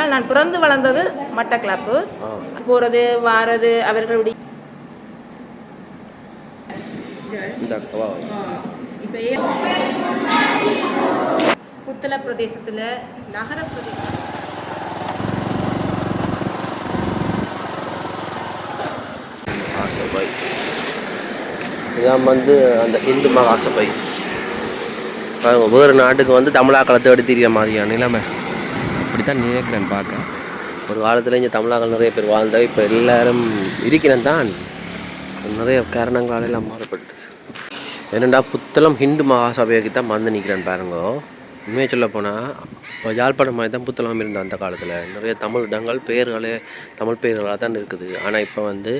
என்றால் நான் பிறந்து வளர்ந்தது மட்டக்களப்பு. போகிறது வாரது அவர்களுடைய புத்தள பிரதேசத்தில் நகர பிரதேசம் மகாசபை இதான் வந்து அந்த இந்து மகாசபை. வேறு நாட்டுக்கு வந்து தமிழாக்களை தேடி தெரிய மாதிரியான நிலைமை அப்படித்தான் நினைக்கிறேன் பார்க்க. ஒரு காலத்தில் இங்கே தமிழாக்கள் நிறைய பேர் வாழ்ந்தா இப்போ எல்லாரும் இருக்கிறேன் தான் நிறைய காரணங்களால் எல்லாம் மாறப்பட்டுச்சு. என்னென்னா புத்தளம் ஹிந்து மகாசபைக்கு தான் வந்து நிற்கிறேன் பாருங்க. உண்மையை சொல்ல போனால் இப்போ யாழ்ப்பாணம் மாதிரி தான் புத்தளம் இருந்தது அந்த காலத்தில். நிறைய தமிழ் இடங்கள் பெயர்களே தமிழ் பெயர்களாக தான் இருக்குது. ஆனால் இப்போ வந்து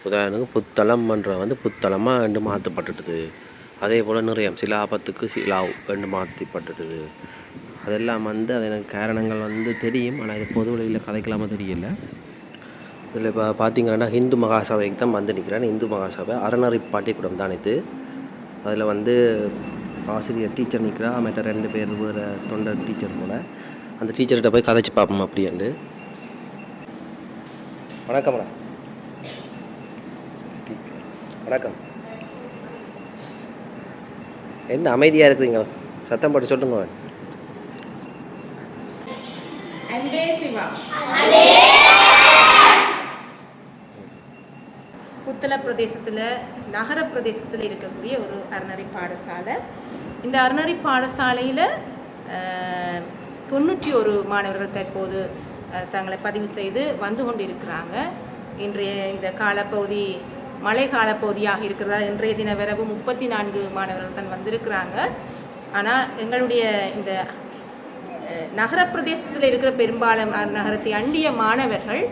உதாரணத்துக்கு புத்தளம்ன்ற வந்து புத்தளமாக ரெண்டு மாற்றப்பட்டுட்டுது. அதே போல் நிறைய சிலாபத்துக்கு சிலாவ் ரெண்டு மாற்றிப்பட்டுட்டுது. அதெல்லாம் வந்து அது எனக்கு காரணங்கள் வந்து தெரியும். ஆனால் இது பொது வழியில் கதைக்கலாமல் தெரியல. இதில் இப்போ பார்த்தீங்கன்னா ஹிந்து மகாசபைக்கு தான் வந்து நிற்கிறேன். இந்து மகாசபை அறநறி பாட்டிக்கூடம் தான் இது. அதில் வந்து ஆசிரியர் டீச்சர் நிற்கிறா, மற்ற 2 பேர் வேறு தொண்டர் டீச்சர் போல். அந்த டீச்சர்கிட்ட போய் கதைச்சி பார்ப்போம் அப்படின்ட்டு. வணக்கம் மேடம். வணக்கம். என்ன அமைதியாக இருக்கிறீங்க? சத்தம் போட்டு சொல்லுங்க. புத்தள பிரதேசத்தில் நகர பிரதேசத்தில் இருக்கக்கூடிய ஒரு அறநறி பாடசாலை. இந்த அறநறி பாடசாலையில் 91 மாணவர்கள் தற்போது தங்களை பதிவு செய்து வந்து கொண்டிருக்கிறாங்க. இன்றைய இந்த காலப்பகுதி மழை காலப்பகுதியாக இருக்கிறதா இன்றைய தின வரவு 34 மாணவர்கள் தான் வந்திருக்கிறாங்க. ஆனால் எங்களுடைய இந்த நகர பிரதேசத்தில் இருக்கிற பெரும்பாலும் நகரத்தை அண்டிய மாணவர்கள்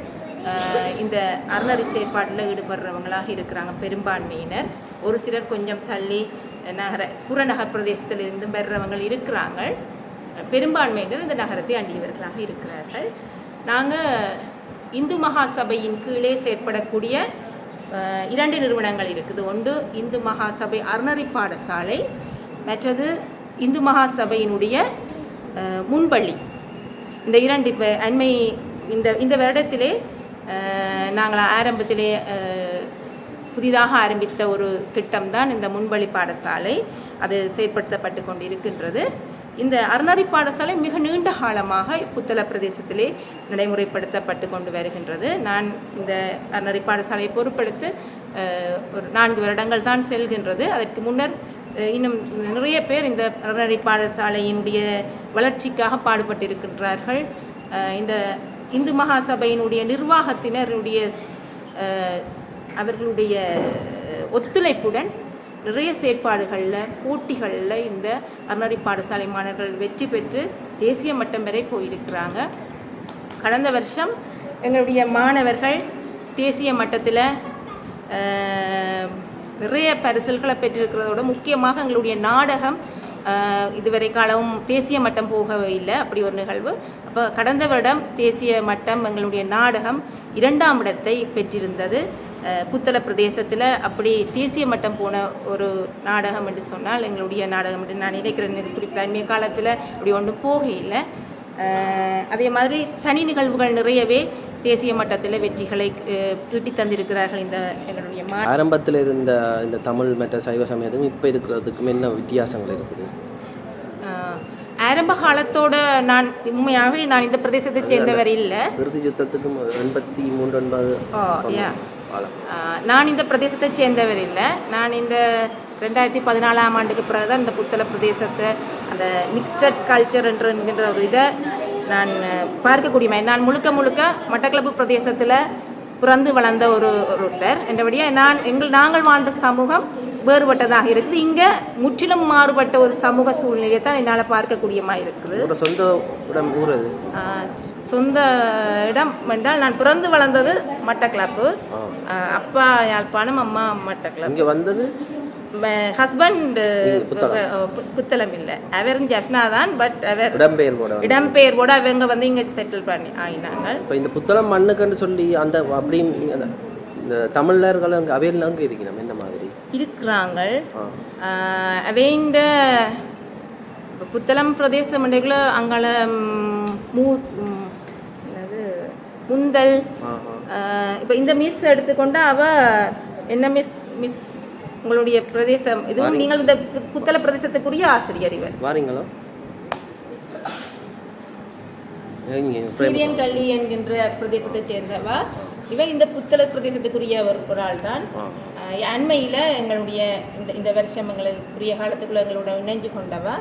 இந்த அறநறி செயற்பாட்டில் ஈடுபடுறவங்களாக இருக்கிறாங்க பெரும்பான்மையினர். ஒரு சிலர் கொஞ்சம் தள்ளி புறநகர் பிரதேசத்தில் இருந்து வர்றவங்க இருக்கிறாங்க. பெரும்பான்மையினர் இந்த நகரத்தை அண்டியவர்களாக இருக்கிறார்கள். நாங்கள் இந்து மகாசபையின் கீழே செயற்படக்கூடிய 2 நிறுவனங்கள் இருக்குது. ஒன்று இந்து மகாசபை அறநறி பாடசாலை, மற்றது இந்து மகாசபையினுடைய முன்பள்ளி. இந்த 2 இப்போ அண்மை இந்த வருடத்திலே நாங்கள் ஆரம்பத்திலே புதிதாக ஆரம்பித்த ஒரு திட்டம்தான் இந்த முன்பள்ளி பாடசாலை. அது செயற்படுத்தப்பட்டு கொண்டு இருக்கின்றது. இந்த அறநறி பாடசாலை மிக நீண்ட காலமாக புத்தள பிரதேசத்திலே நடைமுறைப்படுத்தப்பட்டு கொண்டு வருகின்றது. நான் இந்த அறநறி பாடசாலையை பொறுப்படுத்த ஒரு 4 வருடங்கள் தான் செல்கின்றது. அதற்கு முன்னர் இன்னும் நிறைய பேர் இந்த அறநறி பாடசாலையினுடைய வளர்ச்சிக்காக பாடுபட்டிருக்கின்றார்கள். இந்த இந்து மகாசபையினுடைய நிர்வாகத்தினருடைய அவர்களுடைய ஒத்துழைப்புடன் நிறைய செயற்பாடுகளில் போட்டிகளில் இந்த அறநறி பாடசாலை மாணவர்கள் வெற்றி பெற்று தேசிய மட்டம் வரை போயிருக்கிறாங்க. கடந்த வருஷம் எங்களுடைய மாணவர்கள் தேசிய மட்டத்தில் நிறைய பரிசல்களை பெற்றிருக்கிறதோட முக்கியமாக எங்களுடைய நாடகம் இதுவரை காலமும் தேசிய மட்டம் போகவே இல்லை. அப்படி ஒரு நிகழ்வு. அப்போ கடந்த வருடம் தேசிய மட்டம் எங்களுடைய நாடகம் 2ஆம் இடத்தை பெற்றிருந்தது புத்தள பிரதேசத்தில். அப்படி தேசிய மட்டம் போன ஒரு நாடகம் என்று சொன்னால் எங்களுடைய நாடகம் என்று நான் நினைக்கிறேன். குறிப்பிட்ட அண்மைய காலத்தில் அப்படி ஒன்றும் போக இல்லை. அதே மாதிரி தனி நிகழ்வுகள் நிறையவே தேசிய மட்டத்தில் வெற்றிகளை ஈட்டி தந்திருக்கிறார்கள். இந்த எங்களுடைய ஆரம்பத்தில் இருந்த இந்த தமிழ் மற்ற சைவ சமயத்துக்கும் இப்போ இருக்கிறதுக்கும் என்ன வித்தியாசங்கள் இருக்குது? ஆரம்ப காலத்தோடு நான் உண்மையாகவே நான் இந்த பிரதேசத்தை சேர்ந்தவர் இல்லை. இறுதி யுத்தத்துக்கும் 83 நான் இந்த பிரதேசத்தை சேர்ந்தவர் இல்லை. நான் இந்த 2014ஆம் ஆண்டுக்கு பிறகு தான் இந்த புத்தள பிரதேசத்தை அந்த மிக்ஸ்டட் கல்ச்சர் என்கின்ற ஒரு இதை நான் பார்க்கக்கூடிய மாதிரி. நான் முழுக்க மட்டக்களப்பு பிரதேசத்தில் பிறந்து வளர்ந்த ஒருத்தர் என்றபடியாக நாங்கள் வாழ்ந்த சமூகம் வேறுபட்டதாக இருக்குது. இங்கே முற்றிலும் மாறுபட்ட ஒரு சமூக சூழ்நிலையை தான் என்னால் பார்க்கக்கூடியமாக இருக்குது. சொந்த இடம் என்றால் நான் பிறந்து வளர்ந்தது மட்டக்களப்பு. அப்பா யாழ்ப்பாணம், அம்மா மட்டக்களப்பு. இங்கே வந்தது ஹஸ்பண்ட் புத்தளம் இல்லை, அவர் ஜப்னா தான். பட் அவர் இடம்பெயர் கூட அவங்க வந்து இங்கே செட்டில் பண்ணி ஆகினாங்க. இப்போ இந்த புத்தளம் மண்ணுக்குன்னு சொல்லி அந்த அப்படி இந்த தமிழர்கள் அங்கே அவையில் அங்கே இருக்கிறோம் என்ன மாதிரி இருக்கிறாங்க. அவைண்ட புத்தளம் பிரதேசம் அங்கால முந்தல். இப்போ இந்த மிஸ் எடுத்துக்கொண்டா அவ என்ன மிஸ் மிஸ் உங்களுடைய பிரதேசம் இதுவும் நீங்கள் இந்த புத்தள பிரதேசத்துக்குரிய ஆசிரியர் இவர் வாரீங்களோ சீரியன் கள்ளி என்கின்ற பிரதேசத்தை சேர்ந்தவா. இவன் இந்த புத்தள பிரதேசத்துக்குரிய ஒரு ஆள் தான். அண்மையில் எங்களுடைய இந்த வருஷம் எங்களுக்குரிய காலத்துக்குள்ள எங்களோட இணைஞ்சு கொண்டவா.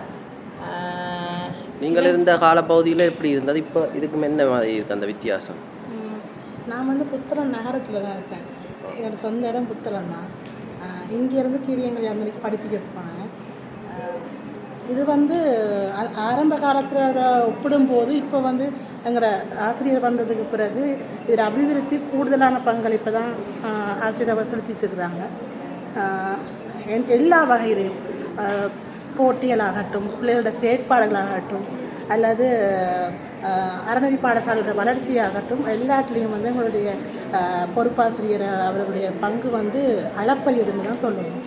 நீங்கள் இருந்த காலப்பகுதியில் எப்படி இருந்தது, இப்போ இதுக்கு என்ன மாதிரி இருக்குது அந்த வித்தியாசம்? நான் வந்து புத்தளம் நகரத்தில் தான் இருக்கேன். என்னோடய சொந்த இடம் புத்தளம் தான். இங்கேருந்து கீரியங்கள் யார் படிப்பிக்கிட்டு போனேன். இது வந்து ஆரம்ப காலத்தில் ஒப்பிடும்போது இப்போ வந்து எங்களோட ஆசிரியர் வந்ததுக்கு பிறகு இதில் அபிவிருத்தி கூடுதலான பங்களிப்பை தான் ஆசிரியர் செலுத்திட்டுருக்குறாங்க. எல்லா வகையிலையும் போட்டிகளாகட்டும், பிள்ளைகளோட செயற்பாடுகளாகட்டும், அல்லது அறநெறி பாடசாலையோட வளர்ச்சியாகட்டும், எல்லாத்துலேயும் வந்து எங்களுடைய பொறுப்பாசிரியர் அவர்களுடைய பங்கு வந்து அளப்பரியதுன்னு தான் சொல்லணும்.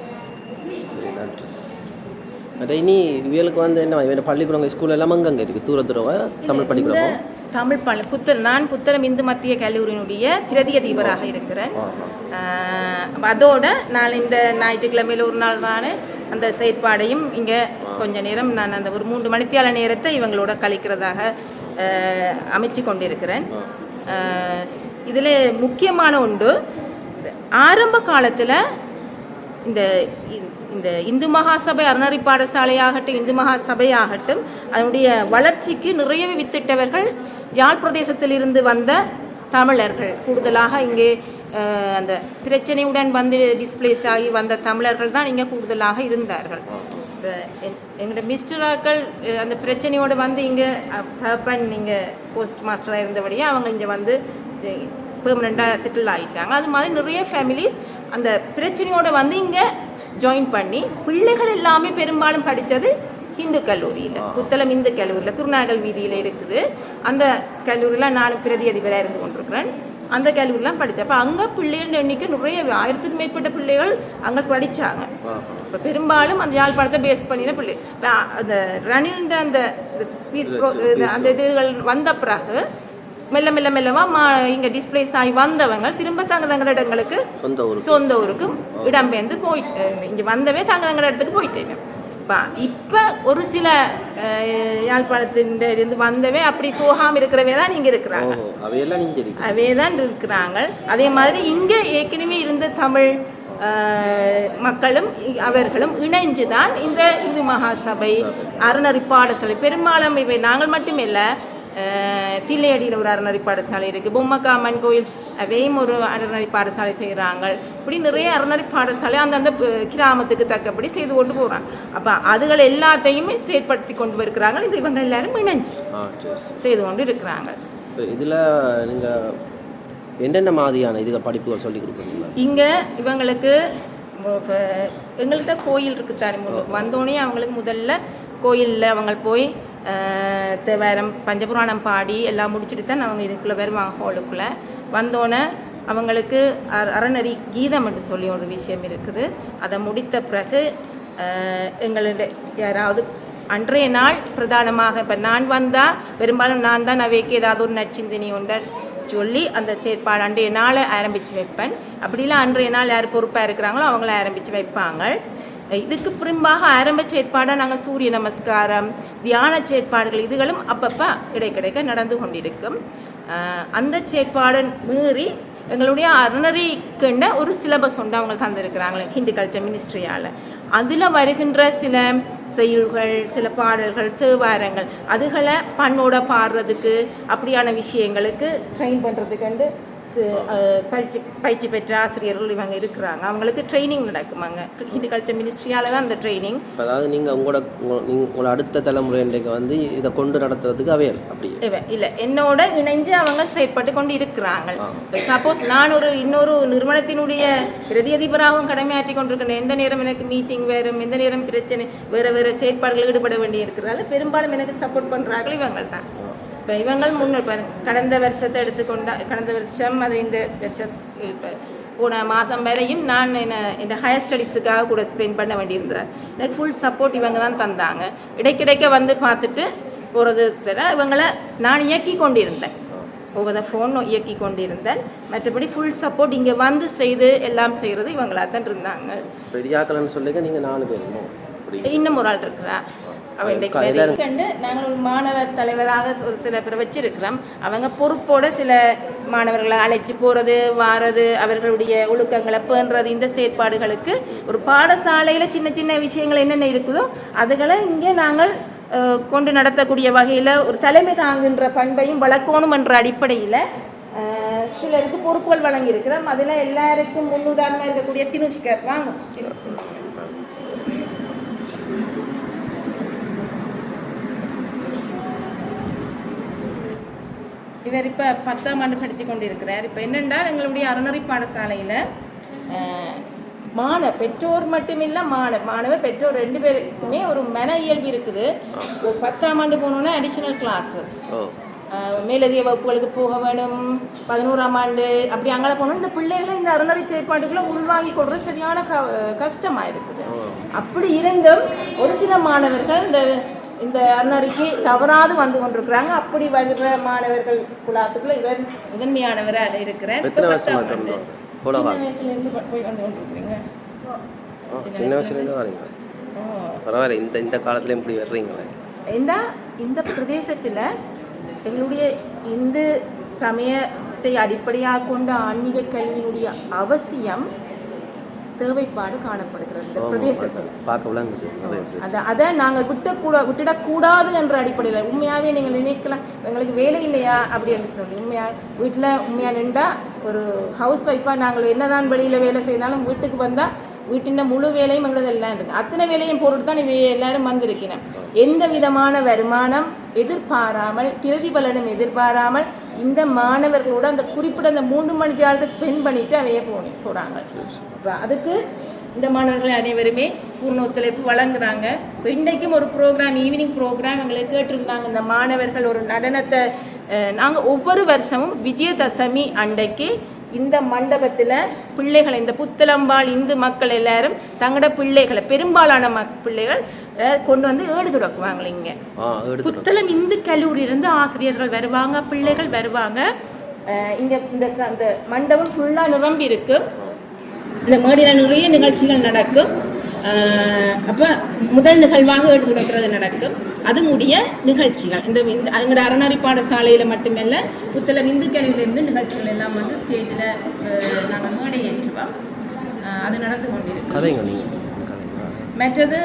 அதை இனி இவங்களுக்கு வந்து என்ன பள்ளிக்கூடங்கள் ஸ்கூல் எல்லாம் அங்கே இருக்குது தூரத்துறவா தமிழ் பள்ளிக்கூடம் தமிழ் பள்ளி நான் புத்தளம் இந்து மத்திய கல்லூரியினுடைய பிரதி அதிபராக இருக்கிறேன். அதோட நான் இந்த ஞாயிற்றுக்கிழமையில் ஒரு நாள் தான் அந்த செயற்பாடையும் இங்கே கொஞ்ச நேரம் நான் அந்த ஒரு 3 மணித்தியால நேரத்தை இவங்களோட கழிக்கிறதாக அமைச்சு கொண்டிருக்கிறேன். இதில் முக்கியமான ஒன்று, ஆரம்ப காலத்தில் இந்த இந்து மகாசபை அறநெறி பாடசாலையாகட்டும், இந்து மகாசபையாகட்டும், அதனுடைய வளர்ச்சிக்கு நிறையவே வித்திட்டவர்கள் யாழ் பிரதேசத்தில் இருந்து வந்த தமிழர்கள். கூடுதலாக இங்கே அந்த பிரச்சனையுடன் வந்து டிஸ்பிளேஸ்ட் ஆகி வந்த தமிழர்கள் தான் இங்கே கூடுதலாக இருந்தார்கள். எங்களோட மிஸ்டராக்கள் அந்த பிரச்சனையோடு வந்து இங்கே ஹப்பன் இங்கே போஸ்ட் மாஸ்டராக இருந்தபடியே அவங்க இங்கே வந்து பெர்மனெண்ட்டாக செட்டில் ஆகிட்டாங்க. அது மாதிரி நிறைய ஃபேமிலிஸ் அந்த பிரச்சனையோடு வந்து இங்கே ஜாயின் பண்ணி பிள்ளைகள் எல்லாமே பெரும்பாலும் படித்தது இந்து கல்லூரியில், புத்தளம் இந்து கல்லூரியில் குருநாகல் வீதியில் இருக்குது. அந்த கல்லூரியில் நான் பிரதி அதிபராக இருந்து கொண்டிருக்கிறேன். அந்த கல்லூரிலாம் படித்தேன். அப்போ அங்கே பிள்ளைகள் எண்ணிக்கை நிறைய 1000க்கும் மேற்பட்ட பிள்ளைகள் அங்கே படித்தாங்க. இப்போ பெரும்பாலும் அந்த யாழ்ப்பாணத்தை பேஸ் பண்ணின பிள்ளை அந்த ரணில்ன்ற அந்த பீஸ் அந்த இதுகள் வந்த பிறகு மெல்ல மெல்ல மெல்லவா இங்கே டிஸ்பிளேஸ் ஆகி வந்தவங்க திரும்ப தங்களோட இடங்களுக்கு சொந்த ஊருக்கு இடம்பெயர்ந்து போயிட்டு இங்கே வந்தவே தங்களோட இடத்துக்கு போயிட்டேங்க. இப்போ ஒரு சில யாழ்ப்பாணத்தின் இருந்து வந்தவே அப்படி போகாமல் இருக்கிறவே தான் இங்கே இருக்கிறாங்க, அவே தான் இருக்கிறாங்க. அதே மாதிரி இங்கே ஏற்கனவே இருந்த தமிழ் மக்களும் அவர்களும் இணைஞ்சு தான் இந்த இந்து மகாசபை அறநெறி பாடசாலை பெரும்பாலும் இவை நாங்கள் மட்டுமே இல்லை. தில்லையடியில் ஒரு அறநெறி பாடசாலை இருக்குது, பொம்மக்காமன் கோயில் அவையும் ஒரு அறநெறி பாடசாலை செய்கிறாங்க. இப்படி நிறைய அறநெறி பாடசாலை அந்தந்த கிராமத்துக்கு தக்கபடி செய்து கொண்டு போகிறாங்க. அப்போ அதுகள் எல்லாத்தையுமே செயற்படுத்தி கொண்டு இருக்கிறாங்க. இது இவங்க எல்லாரும் இணைஞ்சு செய்து கொண்டு இருக்கிறாங்க. இதில் நீங்கள் என்னென்ன மாதிரியான இதுகள் படிப்புகள் சொல்லி கொடுக்குறீங்களா? இங்கே இவங்களுக்கு எங்கள்கிட்ட கோயில் இருக்குது தானே, முன்னுக்கு வந்தோடனே அவங்களுக்கு முதல்ல கோயிலில் அவங்க போய் தேவாரம் பஞ்சபுராணம் பாடி எல்லாம் முடிச்சுட்டு தான் அவங்க இதுக்குள்ளே வருவாங்க. ஹாலுக்குள்ளே வந்தோன்னே அவங்களுக்கு அறநெறி கீதம் என்று சொல்லி ஒரு விஷயம் இருக்குது. அதை முடித்த பிறகு எங்களுடைய யாராவது அன்றைய நாள் பிரதானமாக இப்போ நான் வந்தால் பெரும்பாலும் நான் தான் அவைக்கு ஏதாவது ஒரு நற்சிந்தனை ஒன்றை சொல்லி அந்த செயற்பாடு அன்றைய நாளை ஆரம்பித்து வைப்பேன். அப்படிலாம் அன்றைய நாள் யார் பொறுப்பாக இருக்கிறாங்களோ அவங்கள ஆரம்பித்து வைப்பாங்க. இதுக்கு பிறம்பாக ஆரம்ப செயற்பாடாக நாங்கள் சூரிய நமஸ்காரம், தியான செயற்பாடுகள் இதுகளும் அப்பப்போ கிடைக்க நடந்து கொண்டிருக்கும். அந்த செயற்பாடு மீறி எங்களுடைய அறநெறிக்குண்ட ஒரு சிலபஸ் ஒன்று அவங்க தந்திருக்கிறாங்களே ஹிந்து கல்ச்சர் மினிஸ்ட்ரியால். அதில் வருகின்ற சில செயல்கள், சில பாடல்கள், தேவாரங்கள் அதுகளை பண்ணோட பாடுறதுக்கு அப்படியான விஷயங்களுக்கு ட்ரெயின் பண்ணுறதுக்கு பயிற்சி பெற்ற ஆசிரியர்கள் இவங்க இருக்கிறாங்க. அவங்களுக்கு ட்ரைனிங் நடக்குமாங்க ஹிந்து கல்ச்சர் மினிஸ்ட்ரியால் தான் அந்த ட்ரைனிங். அதாவது நீங்கள் உங்களோட அடுத்த தலைமுறை இன்றைக்கு வந்து இதை கொண்டு நடத்துறதுக்கு அவையல் அப்படி இல்லை, என்னோட இணைஞ்சு அவங்க செயற்பட்டு கொண்டு இருக்கிறாங்க. சப்போஸ் நான் இன்னொரு நிறுவனத்தினுடைய பிரதி அதிபராகவும் கடமையாற்றி கொண்டிருக்கிறேன். எந்த நேரம் எனக்கு மீட்டிங் வரும், எந்த நேரம் பிரச்சனை வேறு செயற்பாடுகள் ஈடுபட வேண்டி இருக்கிறதால பெரும்பாலும் எனக்கு சப்போர்ட் பண்ணுறார்கள் இவங்க தான். இப்போ இவங்கள் கடந்த வருஷத்தை கடந்த வருஷம் அது இந்த வருஷம் இப்போ போன மாதம் வரையும் நான் இந்த ஹையர் ஸ்டடீஸுக்காக கூட ஸ்பெண்ட் பண்ண வேண்டியிருந்தேன். எனக்கு ஃபுல் சப்போர்ட் இவங்க தான் தந்தாங்க. இடைக்கிடைக்க வந்து பார்த்துட்டு போகிறது தர இவங்களை நான் இயக்கி கொண்டிருந்தேன். ஓவர் த ஃபோன் இயக்கி கொண்டிருந்தேன். மற்றபடி ஃபுல் சப்போர்ட் இங்கே வந்து செய்து எல்லாம் செய்கிறது இவங்களாக தான் இருந்தாங்க. பெரியாக்கலன்னு சொல்லிக்க நீங்கள் 4 பேருமோ? இன்னும் ஒரு ஆள் இருக்கிறா. அவள் இன்றைக்கு கண்டு நாங்கள் ஒரு மாணவர் தலைவராக ஒரு சில பேரை வச்சிருக்கிறோம். அவங்க பொறுப்போட சில மாணவர்களை அழைச்சி போகிறது வாரது அவர்களுடைய ஒழுக்கங்களை பேணுறது இந்த செயற்பாடுகளுக்கு ஒரு பாடசாலையில் சின்ன சின்ன விஷயங்கள் என்னென்ன இருக்குதோ அதுகளை இங்கே நாங்கள் கொண்டு நடத்தக்கூடிய வகையில் ஒரு தலைமை தாங்குகின்ற பண்பையும் வளர்க்கணும் என்ற அடிப்படையில் சிலருக்கு பொறுப்புகள் வழங்கியிருக்கிறோம். அதில் எல்லாருக்கும் முன்னுதாரணமாக இருக்கக்கூடிய தினுஷ்கர் வாங்க. இவர் இப்போ 10ஆம் ஆண்டு படித்து கொண்டு இருக்கிறார். இப்போ என்னென்னா எங்களுடைய அறநெறி பாடசாலையில் பெற்றோர் மட்டுமில்லை மாணவர் பெற்றோர் 2 பேருக்குமே ஒரு மன இயல்பு இருக்குது. ஒரு 10ஆம் ஆண்டு போகணுன்னா அடிஷ்னல் கிளாஸஸ் மேலதிக வகுப்புகளுக்கு போக வேணும். 11ஆம் ஆண்டு அப்படி அங்கே போகணும். இந்த பிள்ளைகளை இந்த அறநெறி செயற்பாடுகளை உள்வாங்கி கொடுறது சரியான கஷ்டமாக இருக்குது. அப்படி இருந்தும் ஒரு சில மாணவர்கள் இந்த அறநெறிக்கு தவறாது வந்து கொண்டிருக்கிறாங்க. அப்படி வருகிற மாணவர்கள் குழாத்துக்குள்ள இவர் முதன்மையானவராக இருக்கிறார். சின்ன வயசுலேருந்து போய் வந்து கொண்டிருக்கிறீங்க. சின்ன வயசுலேருந்து வரீங்க. பரவாயில்ல. இந்த காலத்துலேயும் இப்படி வர்றீங்களே. இந்த பிரதேசத்தில் எங்களுடைய இந்து சமயத்தை அடிப்படையாக கொண்ட ஆன்மீக கல்வியினுடைய அவசியம் தேவைப்பாடு காணப்படுகிறது இந்த பிரதேசத்தில். அதை நாங்கள் விட்டுடக்கூடாது என்ற அடிப்படையில் உண்மையாகவே நீங்கள் நினைக்கலாம் எங்களுக்கு வேலை இல்லையா அப்படி என்று சொல்லி உண்மையாக நின்றா ஒரு ஹவுஸ் ஒய்ஃபாக நாங்கள் என்னதான் வெளியில் வேலை செய்தாலும் வீட்டுக்கு வந்தால் வீட்டின் முழு வேலையும் எங்களது எல்லாம் இருக்குது. அத்தனை வேலையும் பொருட்டு தான் எல்லாரும் வந்திருக்கிறேன். எந்த விதமான வருமானம் எதிர்பாராமல் பிரதிபலனும் எதிர்பாராமல் இந்த மாணவர்களோட அந்த குறிப்பிட்ட அந்த 3 மணி நேரத்தை ஸ்பெண்ட் பண்ணிட்டு அவையே போகிறாங்க. இப்போ அதுக்கு இந்த மாணவர்கள் அனைவருமே பூர்ண ஒத்துழைப்பு வழங்குறாங்க. இப்போ இன்றைக்கும் ஒரு ப்ரோக்ராம் ஈவினிங் ப்ரோக்ராம் எங்களுக்கு கேட்டிருந்தாங்க. இந்த மாணவர்கள் ஒரு நடனத்தை நாங்கள் ஒவ்வொரு வருஷமும் விஜயதசமி அன்றைக்கு இந்த மண்டபத்தில் பிள்ளைகளை இந்த புத்தளம்பால் இந்து மக்கள் எல்லாரும் தங்களோட பிள்ளைகளை பெரும்பாலான பிள்ளைகள் கொண்டு வந்து ஏடு துடக்குவாங்க. இங்கே புத்தளம் இந்து கல்லூரியிலிருந்து ஆசிரியர்கள் வருவாங்க, பிள்ளைகள் வருவாங்க. இங்கே இந்த மண்டபம் ஃபுல்லாக நிரம்பி இருக்கு. இந்த மேடையில் நிறைய நிகழ்ச்சிகள் நடக்கும். அப்போ முதல் நிகழ்வாக ஏடு துடைக்கிறது நடக்கும். அது முடிய நிகழ்ச்சிகள் எங்களோட அறநெறி பாடசாலையில் மட்டுமல்ல புத்தளம் இந்து கல்லூரியிலிருந்து நிகழ்ச்சிகள் எல்லாம் வந்து ஸ்டேஜில் நாங்கள் மேடை ஏற்றுவோம். அது நடந்து கொண்டிருக்கு. மற்றது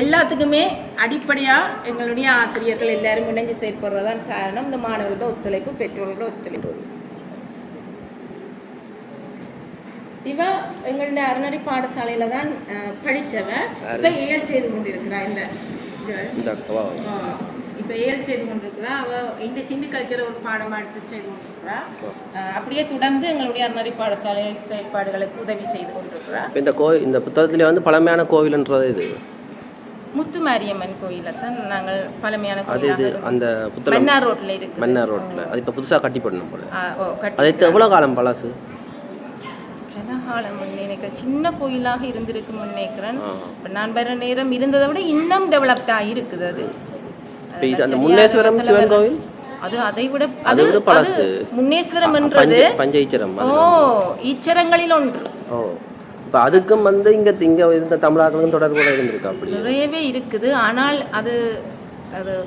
எல்லாத்துக்குமே அடிப்படையாக எங்களுடைய ஆசிரியர்கள் எல்லாரும் இணைஞ்சு செயற்படுறதான் காரணம். இந்த மாணவர்களோட ஒத்துழைப்பு, பெற்றோர்களோட ஒத்துழைப்பு. இவ எங்களுடைய அறநெறி பாடசாலையில் தான் படித்தவன். இப்போ ஏல் செய்து கொண்டிருக்கிறா. இப்போ ஏல் செய்து கொண்டிருக்கிறா. அவள் இந்த ஹிந்தி கல்ச்சர் ஒரு பாடமாக எடுத்து செய்து கொண்டிருக்கிறா. அப்படியே தொடர்ந்து எங்களுடைய அறநெறி பாடசாலை செயற்பாடுகளுக்கு உதவி செய்து கொண்டிருக்கிறா. இந்த புத்தகத்திலே வந்து பழமையான கோவில்ன்றது இது முத்துமாரியம்மன் கோயிலை தான் நாங்கள் பழமையான கோயில். அந்த மன்னார் ரோட்டில் இருக்கு. மன்னார் ரோட்டில் அது இப்போ புதுசாக கட்டி போடணும் போல. அது எவ்வளோ காலம் பழசு? சின்ன கோயிலாக இருந்திருக்கு நினைக்கிறேன். நான் வர நேரம் இருந்ததை விட இன்னும் டெவலப்டா இருக்குது. அது முன்னேஸ்வரம் சிவன் கோவில் அது அதை விட பழசு. முன்னேஸ்வரம் என்றது பஞ்சஈச்சரம். ஈச்சரங்களில் ஒன்று. இப்போ அதுக்கும் வந்து இங்க இருந்த தமிழர்களும் தொடர்புடைய இருந்திருக்கு. அப்படி நிறையவே இருக்குது. ஆனால் அது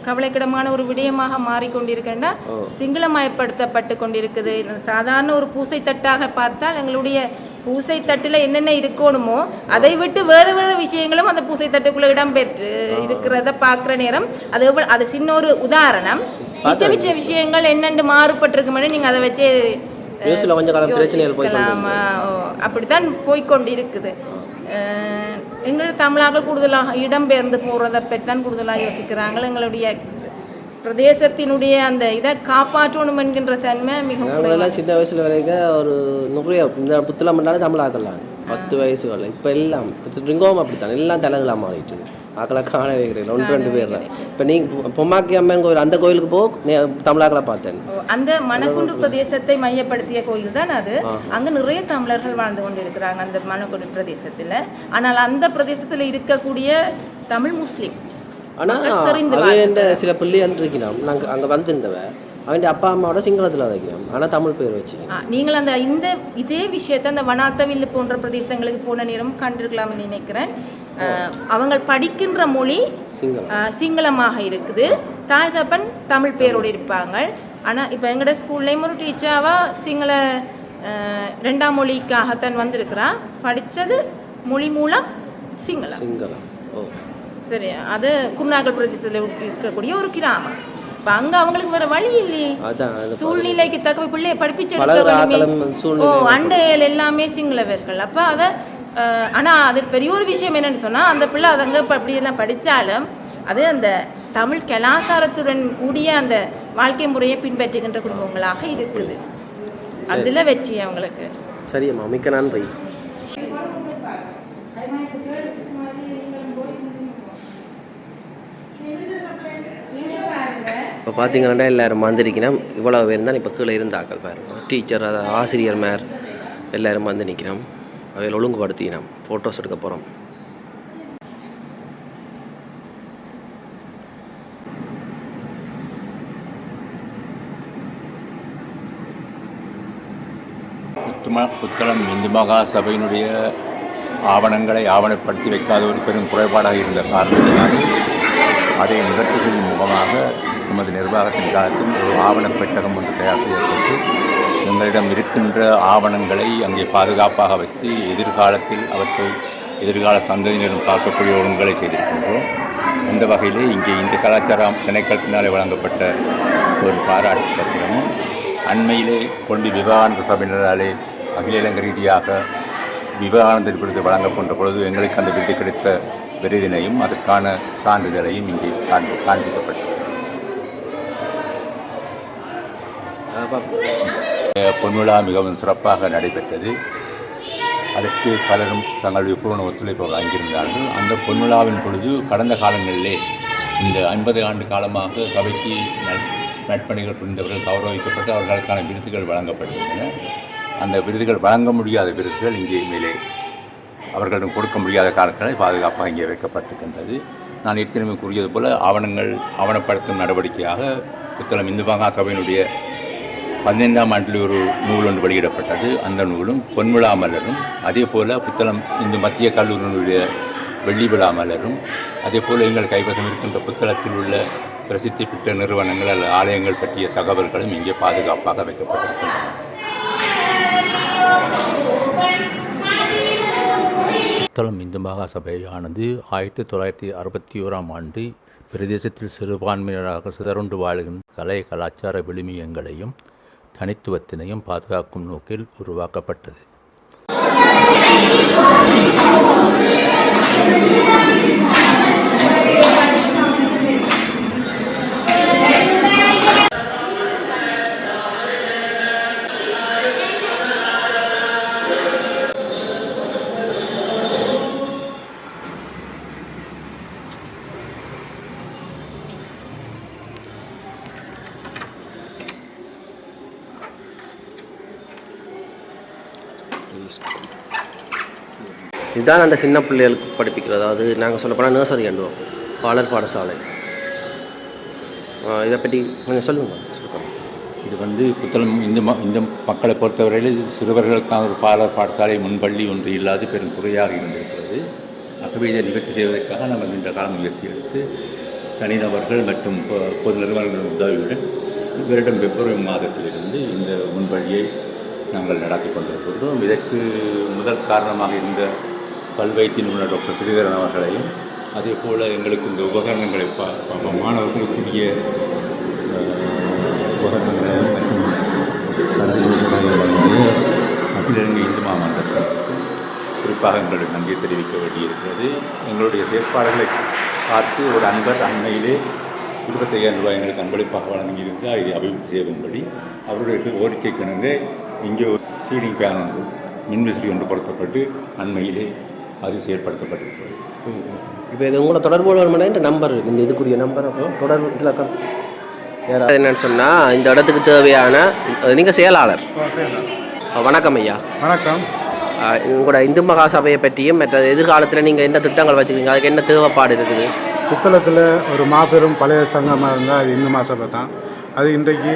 கவலைக்கிடமான ஒரு விடயமாக மாறிக்கொண்டிருக்கின்றன. சிங்களமயப்படுத்தப்பட்டு கொண்டிருக்குது. சாதாரண ஒரு பூசை தட்டாக பார்த்தால் எங்களுடைய பூசை தட்டில் என்னென்ன இருக்கணுமோ அதை விட்டு வேறு வேறு விஷயங்களும் அந்த பூசை தட்டுக்குள்ள இடம்பெற்று இருக்கிறத பார்க்குற நேரம் அது சின்ன ஒரு உதாரணம். மிச்ச விஷயங்கள் என்னென்று மாறுபட்டிருக்குமே நீங்கள் அதை வச்சு அப்படித்தான் போய்கொண்டு இருக்குது. எங்களுடைய தமிழாக்கள் கூடுதலாக இடம்பெயர்ந்து போகிறதை பற்றித்தான் கூடுதலாக யோசிக்கிறாங்க. எங்களுடைய பிரதேசத்தினுடைய அந்த இதை காப்பாற்றணும் என்கின்ற தன்மை மிகவும். சின்ன வயசுல வரைக்கும் ஒரு நிறைய இந்த புத்தளம் பண்ணாலும் தமிழாக்கலாம் 10 வயசுகள். இப்போ எல்லாம் ரிங்கோம் அப்படித்தான் எல்லாம் தெலுங்குல மாறிட்டு ஆக்களை காண வைக்கிறேன். 1-2 பேர் தான். இப்போ நீங்கள் பொம்மாக்கி அம்மன் கோயில் அந்த கோயிலுக்கு தமிழாக்களை பார்த்தேன். அந்த மணக்குண்டு பிரதேசத்தை மையப்படுத்திய கோயில் தான் அது. அங்கே நிறைய தமிழர்கள் வாழ்ந்து கொண்டு இருக்கிறாங்க அந்த மணக்குண்டு பிரதேசத்தில். ஆனால் அந்த பிரதேசத்தில் இருக்கக்கூடிய தமிழ் முஸ்லீம் ஆனால் செறிந்து அவன் சில பிள்ளைகள் இருக்கிறோம் நாங்கள் அங்கே வந்திருந்தவ அவன் அப்பா அம்மாவோட சிங்களத்தில் வைக்கிறோம் ஆனால் தமிழ் பேர் வச்சு நீங்கள் அந்த இதே விஷயத்தை அந்த வனாத்தவில்லு போன்ற பிரதேசங்களுக்கு போன நேரம் கண்டிருக்கலாம்னு நினைக்கிறேன். அவங்க படிக்கின்ற மொழி சிங்களமாக இருக்குது, தாய் தப்பன் தமிழ் பேரோடு இருப்பாங்க. ஆனால் இப்போ எங்களோட ஸ்கூல்லேயும் ஒரு டீச்சராக சிங்கள 2ஆம் மொழிக்காகத்தான் வந்திருக்கிறா. படித்தது மொழி மூலம் சிங்களம். சரி, அது குருநாகல் பிரதேசத்தில் இருக்கக்கூடிய ஒரு கிராமம். இப்போ அங்கே அவங்களுக்கு வேற வழி இல்லையே, சூழ்நிலைக்கு தக்க பிள்ளைய படிப்பிச்சு அண்டையில் எல்லாமே சிங்களவர்கள். அப்போ அதை ஆனால் அது பெரிய ஒரு விஷயம் என்னன்னு சொன்னால், அந்த பிள்ளை அதங்க இப்போ அப்படியெல்லாம் படித்தாலும் அது அந்த தமிழ் கலாச்சாரத்துடன் கூடிய அந்த வாழ்க்கை முறையை பின்பற்றுகின்ற குடும்பங்களாக இருக்குது. அதில் வெற்றி அவங்களுக்கு. சரியம்மா, மிக்க நன்றி. இப்போ பார்த்தீங்கன்னா எல்லோரும் வந்திருக்கணும். இவ்வளோ பேர் தான் இப்போ கீழே இருந்தாக்கள் பாருங்க, டீச்சர் ஆசிரியர் மேர் எல்லோரும் வந்து நிற்கிறோம். அவையில் ஒழுங்குபடுத்தினோம், ஃபோட்டோஸ் எடுக்க போகிறோம். புத்தளம் இந்து மகா சபையினுடைய ஆவணங்களை ஆவணப்படுத்தி வைக்காத ஒரு பெரும் குறைபாடாக இருந்த காரணத்தினால் அதை நிவர்த்தி செய்யும் முகமாக நமது நிர்வாகத்தின் காலத்தில் ஒரு ஆவணப் பெட்டகம் ஒன்று தயார் செய்யப்பட்டு எங்களிடம் இருக்கின்ற ஆவணங்களை அங்கே பாதுகாப்பாக வைத்து எதிர்காலத்தில் அவற்றை எதிர்கால சந்ததியினரும் பார்க்கக்கூடிய ஒழுங்குகளை செய்திருக்கின்றோம். அந்த வகையிலே இங்கே இந்த கலாச்சாரம் திணைக்களத்தினாலே வழங்கப்பட்ட ஒரு பாராட்டு பத்திரமும், அண்மையிலே கொண்டு விவேகானந்த சபையினராலே அகில இலங்கை ரீதியாக விவேகானந்தர் விருது வழங்கப்பட்ட பொழுது எங்களுக்கு அந்த விருது கிடைத்த விருதினையும் அதற்கான சான்றிதழையும் இங்கே காண்பிக்கப்பட்டது. பொன்விழா மிகவும் சிறப்பாக நடைபெற்றது. அதற்கு பலரும் தங்களுடைய பூர்ண ஒத்துழைப்பை வழங்கியிருந்தார்கள். அந்த பொன்விழாவின் பொழுது கடந்த காலங்களிலே இந்த 50 ஆண்டு காலமாக சபைக்கு நற்பணிகள் புரிந்தவர்கள் கௌரவிக்கப்பட்டு அவர்களுக்கான விருதுகள் வழங்கப்பட்டிருந்தன. அந்த விருதுகள் வழங்க முடியாத விருதுகள் இங்கே மேலே அவர்களிடம் கொடுக்க முடியாத காரணங்களை பாதுகாப்பாக இங்கே வைக்கப்பட்டிருக்கின்றது. நான் ஏற்கனவே கூறியது போல் ஆவணப்படுத்தும் நடவடிக்கையாக புத்தளம் இந்து மகா சபையினுடைய 15ஆம் ஆண்டில் ஒரு நூல் ஒன்று வெளியிடப்பட்டது. அந்த நூலும் பொன்விழா மலரும், அதே போல் புத்தளம் இந்து மத்திய கல்லூரியினுடைய வெள்ளி விழா மலரும், அதே போல் எங்கள் கைவசம் இருக்கின்ற புத்தளத்தில் உள்ள பிரசித்தி பெற்ற நிறுவனங்கள் அல்லது ஆலயங்கள் பற்றிய தகவல்களும் இங்கே பாதுகாப்பாக வைக்கப்பட்டிருக்கின்றன. புத்தளம் இந்து மகா சபையானது 1961ஆம் ஆண்டு பிரதேசத்தில் சிறுபான்மையினராக சிதறுண்டு வாழுகின்ற கலை கலாச்சார விழுமியங்களையும் தனித்துவத்தினையும் பாதுகாக்கும் நோக்கில் உருவாக்கப்பட்டது. இதுதான் அந்த சின்ன பிள்ளைகளுக்கு படிப்பிக்கிறது. அதாவது நாங்கள் சொல்லப்போனால் நர்சரி கண்டுவோம், பாலர் பாடசாலை. இதை பற்றி கொஞ்சம் சொல்லுங்கள். இது புத்தளம் இந்த மக்களை பொறுத்தவரையில் சிறுவர்களுக்கான ஒரு பாலர் பாடசாலை முன்பள்ளி ஒன்று இல்லாது பெரும் குறையாக இருந்திருக்கிறது. ஆகவே இதை நிவர்த்தி செய்வதற்காக நாங்கள் நீண்ட காலம் முயற்சி எடுத்து தனிநபர்கள் மற்றும் பொது நிறுவனங்களின் உதவியுடன் இவரிடம் பிப்ரவரி மாதத்திலிருந்து இந்த முன்பள்ளியை நாங்கள் நடத்தி கொண்டிருக்கிறோம். இதற்கு முதல் காரணமாக இருந்த பல்வைத்திய நிபுணர் டாக்டர் ஸ்ரீதரன் அவர்களையும், அதே போல் எங்களுக்கு இந்த உபகரணங்களை மாணவர்களுக்குரிய உபகரணங்களையும் மற்றும் வழங்கிய அகில இலங்கை இந்து மாமன்றத்திற்கும் குறிப்பாக எங்களுடைய நன்றியை தெரிவிக்க வேண்டியிருக்கிறது. எங்களுடைய செயற்பாடுகளை பார்த்து ஒரு அன்பர் அண்மையிலே 25,000 ரூபாய் எங்களுக்கு அன்பளிப்பாக வழங்கியிருந்தால் இதை அபிவிருத்தி செய்யும்படி அவருடைய கோரிக்கை கிணங்க இங்கே ஒரு சீலிங் ஃபேன் ஒன்று மின்விசிறி ஒன்று பொருத்தப்பட்டு அண்மையிலே அது செயல்படுத்தப்பட்டிருக்கிறது. இப்போ இது உங்களை தொடர்பு வேணும்னா நம்பர் இருக்குது, இந்த இதுக்குரிய நம்பர். அப்போ தொடர்பு இலக்கம் யாராவது என்னென்னு சொன்னால் இந்த இடத்துக்கு தேவையான நீங்கள் செயலாளர். வணக்கம் ஐயா. வணக்கம். உங்களோட இந்து மகா சபையை பற்றியும் மற்ற எதிர்காலத்தில் நீங்கள் என்ன திட்டங்கள் வச்சுருக்கீங்க, அதுக்கு என்ன தேவைப்பாடு இருக்குது? புத்தளத்தில் ஒரு மாபெரும் பழைய சங்கமாக இருந்தால் அது இந்து மகாசபை தான். அது இன்றைக்கு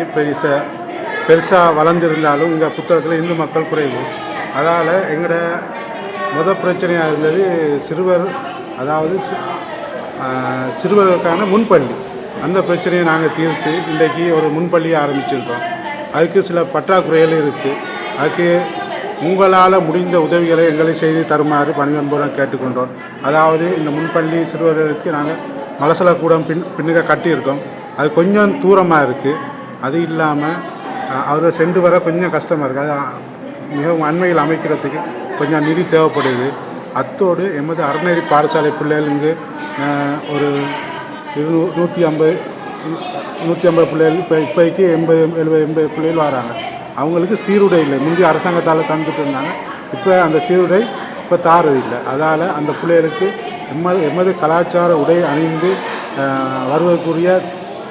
பெருசாக வளர்ந்துருந்தாலும் இங்கே புத்தளத்தில் இந்து மக்கள் குறைவு. அதால் எங்களோட பிரச்சனையாக இருந்தது சிறுவர்களுக்கான முன்பள்ளி. அந்த பிரச்சனையை நாங்கள் தீர்த்து இன்றைக்கு ஒரு முன்பள்ளியை ஆரம்பிச்சிருக்கோம். அதுக்கு சில பற்றாக்குறைகள் இருக்குது. அதுக்கு உங்களால் முடிந்த உதவிகளை எங்களை செய்து தருமாறு பணிவன்புடன் கேட்டுக்கொண்டோம். அதாவது இந்த முன்பள்ளி சிறுவர்களுக்கு நாங்கள் மலசலக்கூடம் பின்னுக்க கட்டியிருக்கோம். அது கொஞ்சம் தூரமாக இருக்குது. அது இல்லாமல் அவர்கள் சென்று வர கொஞ்சம் கஷ்டமாக இருக்குது. அது மிகவும் அண்மையில் அமைக்கிறதுக்கு கொஞ்சம் நிதி தேவைப்படுது. அத்தோடு எமது அறநெறி பாடசாலை பிள்ளைகள் இங்கு ஒரு 150 பிள்ளைகள் இப்போதைக்கு 80 பிள்ளைகள் வராங்க. அவங்களுக்கு சீருடை இல்லை. முந்தைய அரசாங்கத்தால் தந்துட்டு இருந்தாங்க. இப்போ அந்த சீருடை இப்போ தாரதில்லை. அதால் அந்த பிள்ளைகளுக்கு எமது கலாச்சார உடை அணிந்து வருவதற்குரிய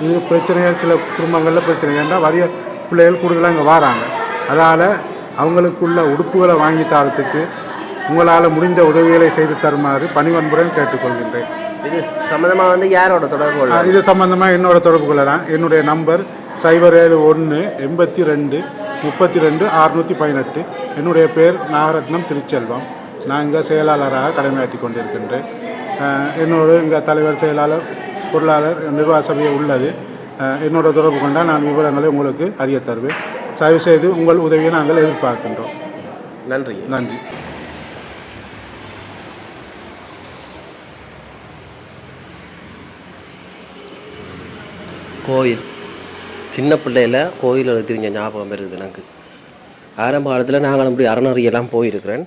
இது பிரச்சனைகள் சில குடும்பங்களில் பிரச்சனை. ஏன்னா வரிய பிள்ளைகள் கூடுதலாக இங்கே வராங்க. அதால் அவங்களுக்குள்ள உடுப்புகளை வாங்கி தரத்துக்கு உங்களால் முடிந்த உதவிகளை செய்து தருமாறு பணிவன்புடன் கேட்டுக்கொள்கின்றேன். இது சம்மந்தமாக யாரோட தொடர்பு கொள்ளலாம்? இது சம்மந்தமாக என்னோட தொடர்பு கொள்ளலாம். என்னுடைய நம்பர் 071 82 32 618. என்னுடைய பேர் நாகரத்னம் திருச்செல்வம். நான் இங்கே செயலாளராக கடமையாற்றி கொண்டிருக்கின்றேன். என்னோடு இங்கே தலைவர், செயலாளர், பொருளாளர், நிர்வாக சபையை உள்ளது. என்னோட தொடர்பு கொண்டால் நான் விவரங்களை உங்களுக்கு அறிய தருவேன். தயவுசெய்து உங்கள் உதவியை நாங்கள் எதிர்பார்க்கின்றோம். நன்றி. நன்றி. கோயில் சின்ன பிள்ளையில் கோயிலில் தெரிஞ்ச ஞாபகம் இருக்குது எனக்கு. ஆரம்ப காலத்தில் நாங்கள் அப்படி அறநறியெல்லாம் போயிருக்கிறேன்.